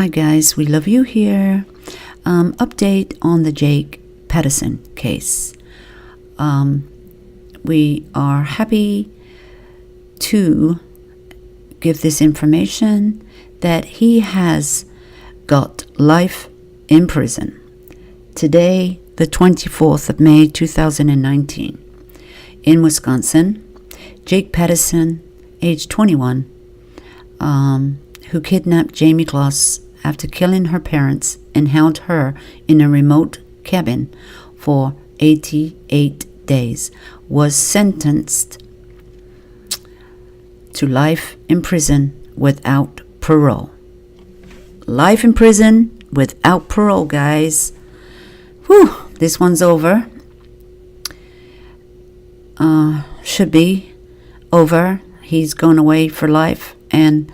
guys, we love you here. Update on the Jake Patterson case. We are happy to give this information that he has got life in prison. Today, the 24th of May 2019, in Wisconsin, Jake Patterson, age 21, who kidnapped Jamie Gloss after killing her parents and held her in a remote cabin for 88 days, was sentenced to life in prison without parole. Life in prison without parole, guys. Whew, this one's over. Should be over. He's gone away for life, and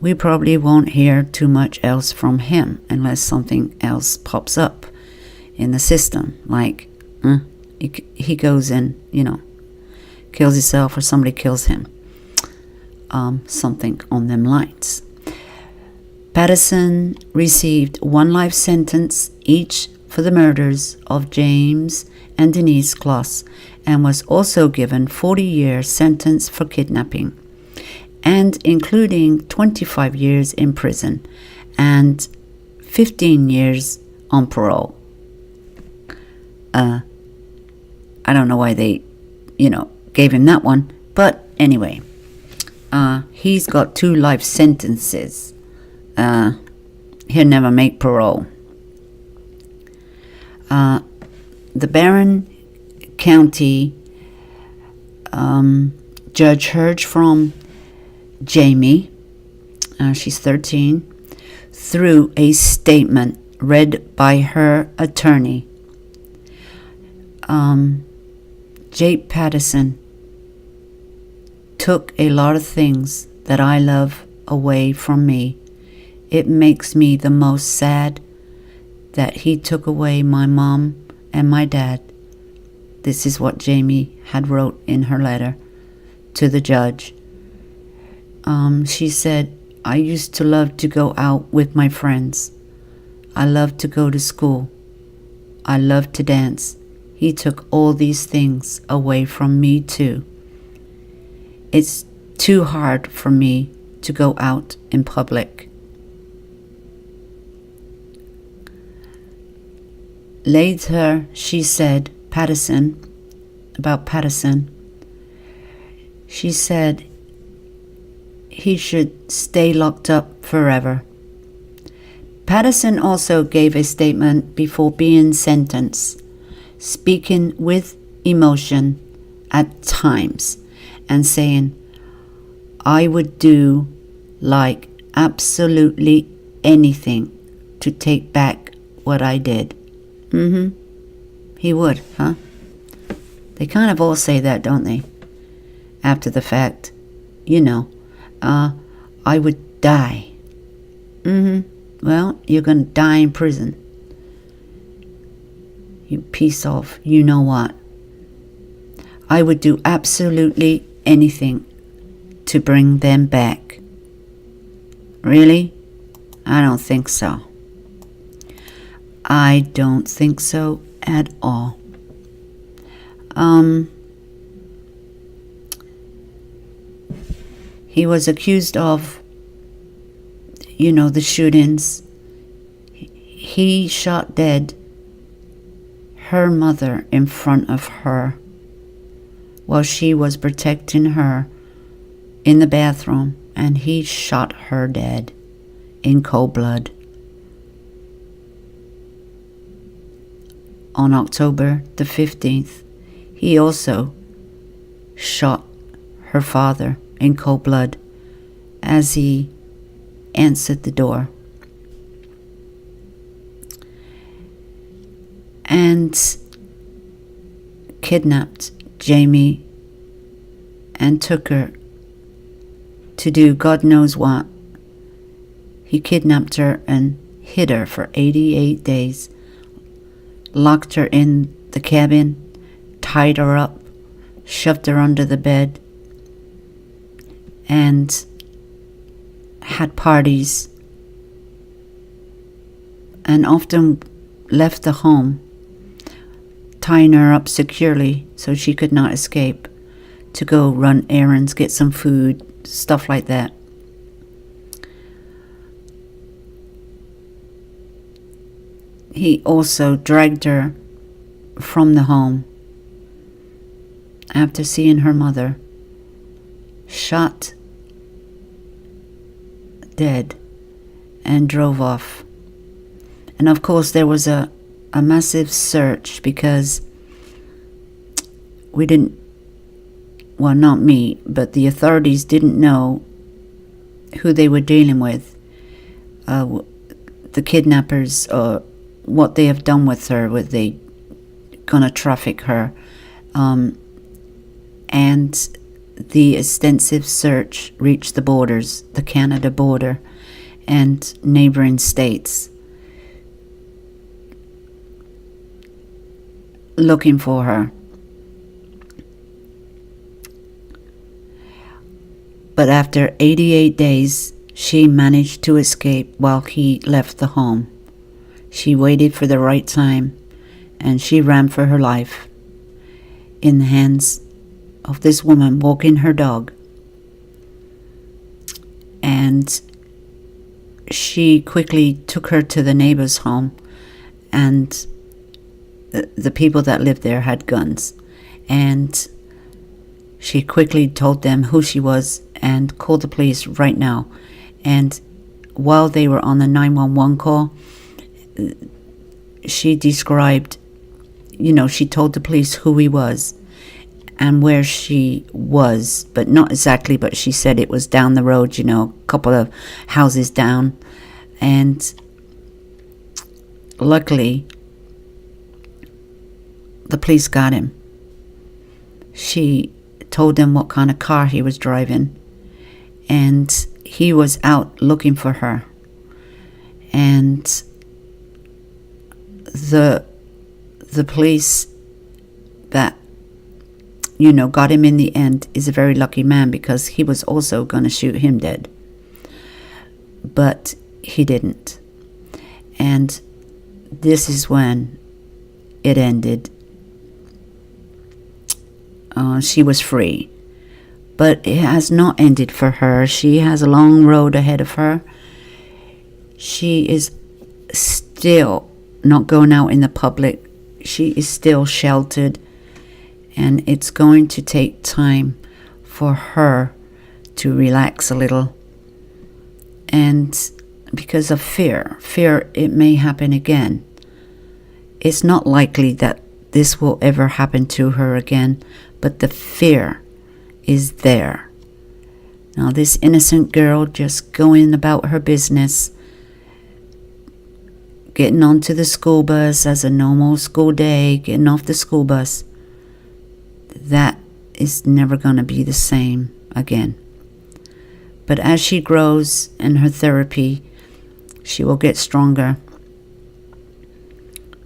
we probably won't hear too much else from him unless something else pops up in the system, like he goes and, kills himself, or somebody kills him. Something on them lines. Patterson received 1 life sentence each for the murders of James and Denise Gloss, and was also given 40-year sentence for kidnapping, and including 25 years in prison and 15 years on parole. I don't know why they, gave him that one, but anyway, he's got 2 life sentences. He'll never make parole. The Barron County judge heard from Jamie, she's 13, through a statement read by her attorney. Jake Patterson took a lot of things that I love away from me. It makes me the most sad that he took away my mom and my dad. This is what Jamie had wrote in her letter to the judge. She said, I used to love to go out with my friends. I loved to go to school. I loved to dance. He took all these things away from me too. It's too hard for me to go out in public. Later, she said, about Patterson, she said he should stay locked up forever. Patterson also gave a statement before being sentenced, speaking with emotion at times and saying, I would do like absolutely anything to take back what I did. He would, huh? They kind of all say that, don't they? After the fact, I would die. Well, you're going to die in prison. You piece of you-know-what. I would do absolutely anything to bring them back. Really? I don't think so. I don't think so at all. He was accused of, the shootings. He shot dead her mother in front of her while she was protecting her in the bathroom, and he shot her dead in cold blood. On October the 15th, he also shot her father in cold blood as he answered the door. And kidnapped Jamie and took her to do God knows what. He kidnapped her and hid her for 88 days, locked her in the cabin, tied her up, shoved her under the bed, and had parties and often left the home, tying her up securely so she could not escape, to go run errands, get some food, stuff like that. He also dragged her from the home after seeing her mother shot dead, and drove off. And of course there was a massive search, because we didn't, well, not me, but the authorities didn't know who they were dealing with, the kidnappers, or what they have done with her. Were they gonna traffic her? And the extensive search reached the borders, the Canada border and neighboring states, looking for her. But after 88 days, she managed to escape while he left the home. She waited for the right time, and she ran for her life in the hands of this woman walking her dog. And she quickly took her to the neighbor's home, and the people that lived there had guns, and she quickly told them who she was and called the police right now. And while they were on the 911 call, she described, she told the police who he was and where she was, but not exactly, but she said it was down the road, a couple of houses down. And luckily, the police got him. She told them what kind of car he was driving, and he was out looking for her. And the police that got him in the end is a very lucky man, because he was also going to shoot him dead, but he didn't. And this is when it ended. She was free, but it has not ended for her. She has a long road ahead of her. She is still not going out in the public. She is still sheltered, and it's going to take time for her to relax a little. And because of fear, it may happen again. It's not likely that this will ever happen to her again, but the fear is there. Now, this innocent girl just going about her business, getting onto the school bus as a normal school day, getting off the school bus, that is never going to be the same again. But as she grows in her therapy, she will get stronger.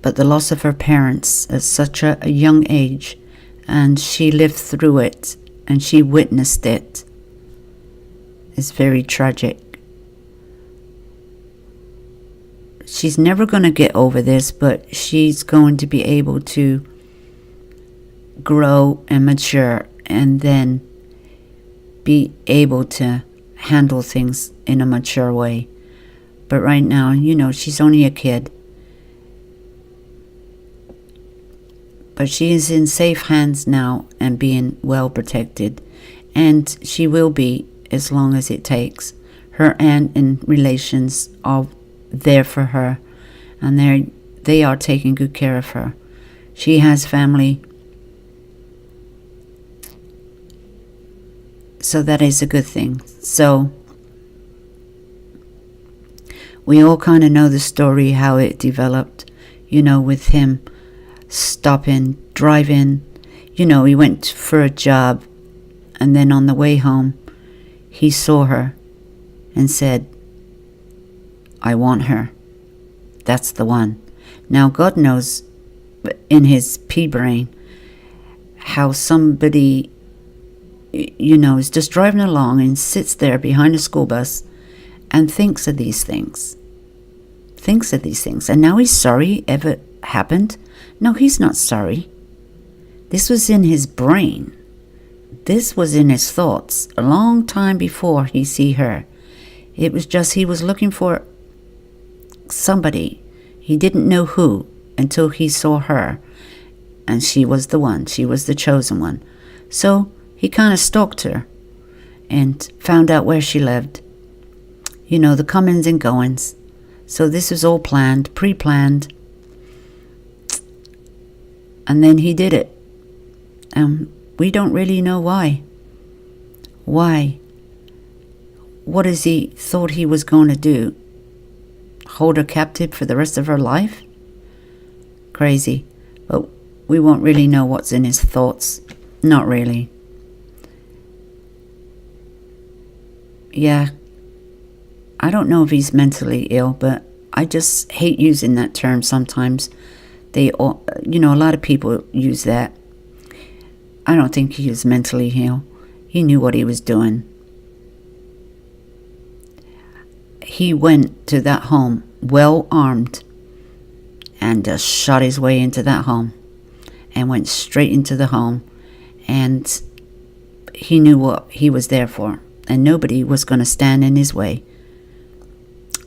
But the loss of her parents at such a young age, and she lived through it, and she witnessed it, is very tragic. She's never going to get over this, but she's going to be able to grow and mature, and then be able to handle things in a mature way. But right now, she's only a kid. But she is in safe hands now and being well protected. And she will be as long as it takes. Her aunt and relations are there for her, and they are taking good care of her. She has family. So that is a good thing. So we all kind of know the story, how it developed, with him stopping, driving. He went for a job, and then on the way home, he saw her and said, I want her. That's the one. Now, God knows in his pea brain how somebody, is just driving along and sits there behind a school bus and thinks of these things. thinks of these things. And now he's sorry ever happened? No, he's not sorry. This was in his brain. This was in his thoughts a long time before he see her. It was just he was looking for somebody. He didn't know who until he saw her. And she was the one. She was the chosen one. So he kind of stalked her and found out where she lived. You know, the comings and goings. So this was all planned, pre-planned. And then he did it. And we don't really know why. Why? What is he thought he was going to do? Hold her captive for the rest of her life? Crazy. But we won't really know what's in his thoughts. Not really. Yeah. I don't know if he's mentally ill, but I just hate using that term sometimes. A lot of people use that. I don't think he was mentally ill. He knew what he was doing. He went to that home well armed and just shot his way into that home and went straight into the home. And he knew what he was there for. And nobody was going to stand in his way.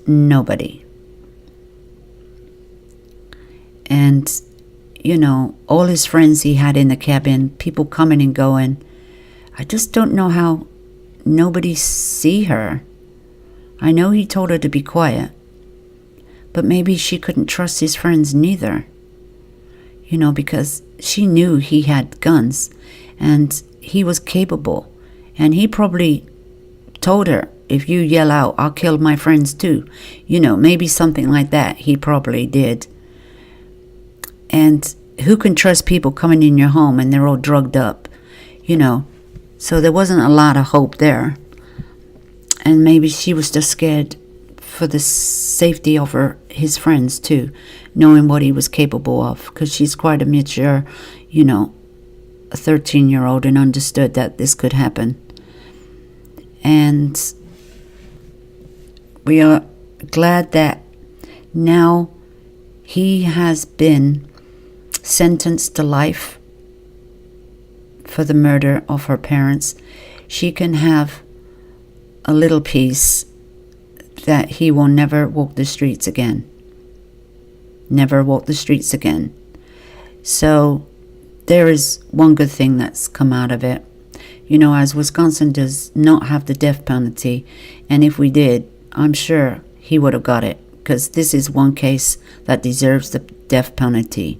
Nobody. And, all his friends he had in the cabin, people coming and going. I just don't know how nobody see her. I know he told her to be quiet. But maybe she couldn't trust his friends neither. Because she knew he had guns. And he was capable. And he probably told her, if you yell out, I'll kill my friends too. Maybe something like that. He probably did. And who can trust people coming in your home and they're all drugged up? So there wasn't a lot of hope there. And maybe she was just scared for the safety of his friends too, knowing what he was capable of. Because she's quite a mature, a 13-year-old, and understood that this could happen. And we are glad that now he has been sentenced to life for the murder of her parents. She can have a little peace that he will never walk the streets again. Never walk the streets again. So there is one good thing that's come out of it. As Wisconsin does not have the death penalty, and if we did, I'm sure he would have got it, because this is one case that deserves the death penalty.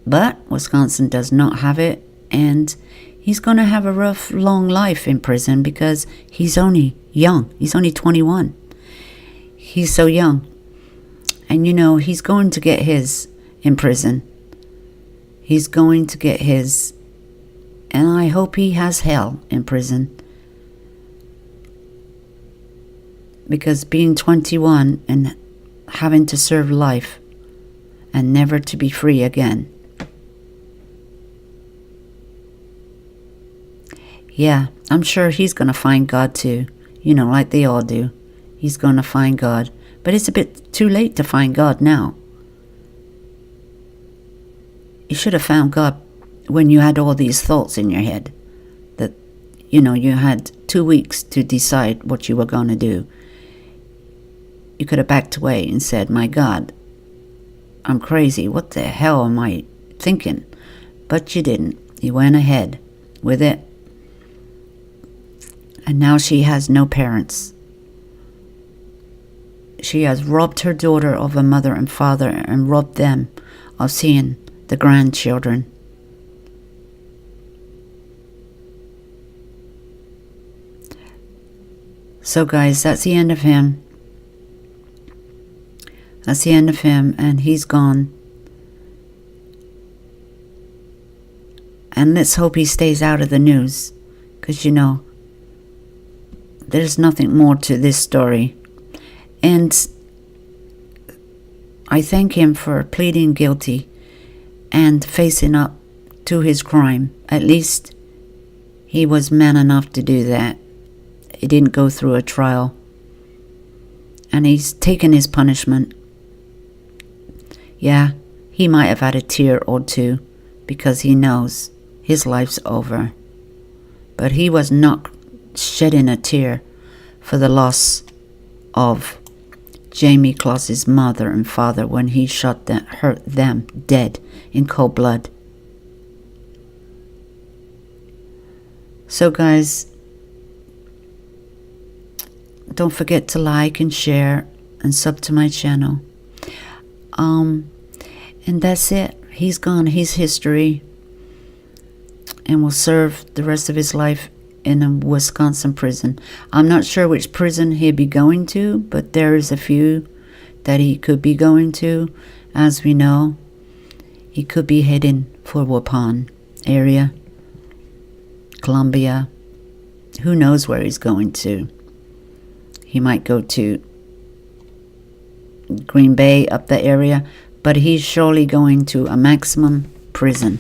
But Wisconsin does not have it, and he's going to have a rough, long life in prison because he's only young. He's only 21. He's so young. And he's going to get his in prison. He's going to get his. And I hope he has hell in prison. Because being 21 and having to serve life and never to be free again. Yeah, I'm sure he's going to find God too. Like they all do. He's going to find God. But it's a bit too late to find God now. You should have found God when you had all these thoughts in your head. That, you had 2 weeks to decide what you were going to do. You could have backed away and said, my God, I'm crazy. What the hell am I thinking? But you didn't. You went ahead with it. And now she has no parents. She has robbed her daughter of a mother and father and robbed them of seeing the grandchildren. So guys, that's the end of him. That's the end of him, and he's gone. And let's hope he stays out of the news, because there's nothing more to this story. And I thank him for pleading guilty and facing up to his crime. At least he was man enough to do that. He didn't go through a trial. And he's taken his punishment. Yeah, he might have had a tear or two because he knows his life's over. But he was not shedding a tear for the loss of Jamie Claus's mother and father when he shot them dead in cold blood. So guys, don't forget to like and share and sub to my channel. And that's it. He's gone. He's history, and will serve the rest of his life in a Wisconsin prison. I'm not sure which prison he'd be going to, but there is a few that he could be going to. As we know, he could be heading for Waupun area, Columbia. Who knows where he's going to? He might go to Green Bay, up the area, but he's surely going to a maximum prison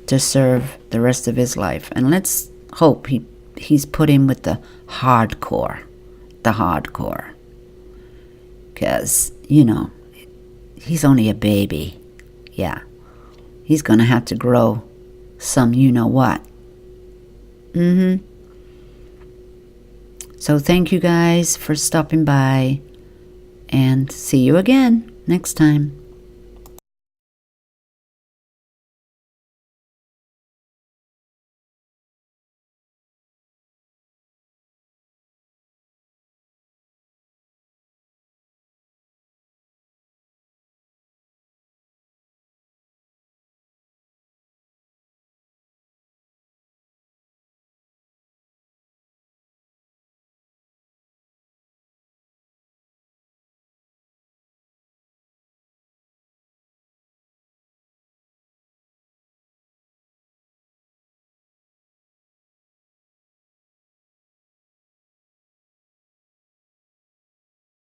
to serve the rest of his life. And let's hope he's put in with the hardcore. Because, you know, he's only a baby. Yeah. He's going to have to grow some you-know-what. So thank you guys for stopping by. And see you again next time.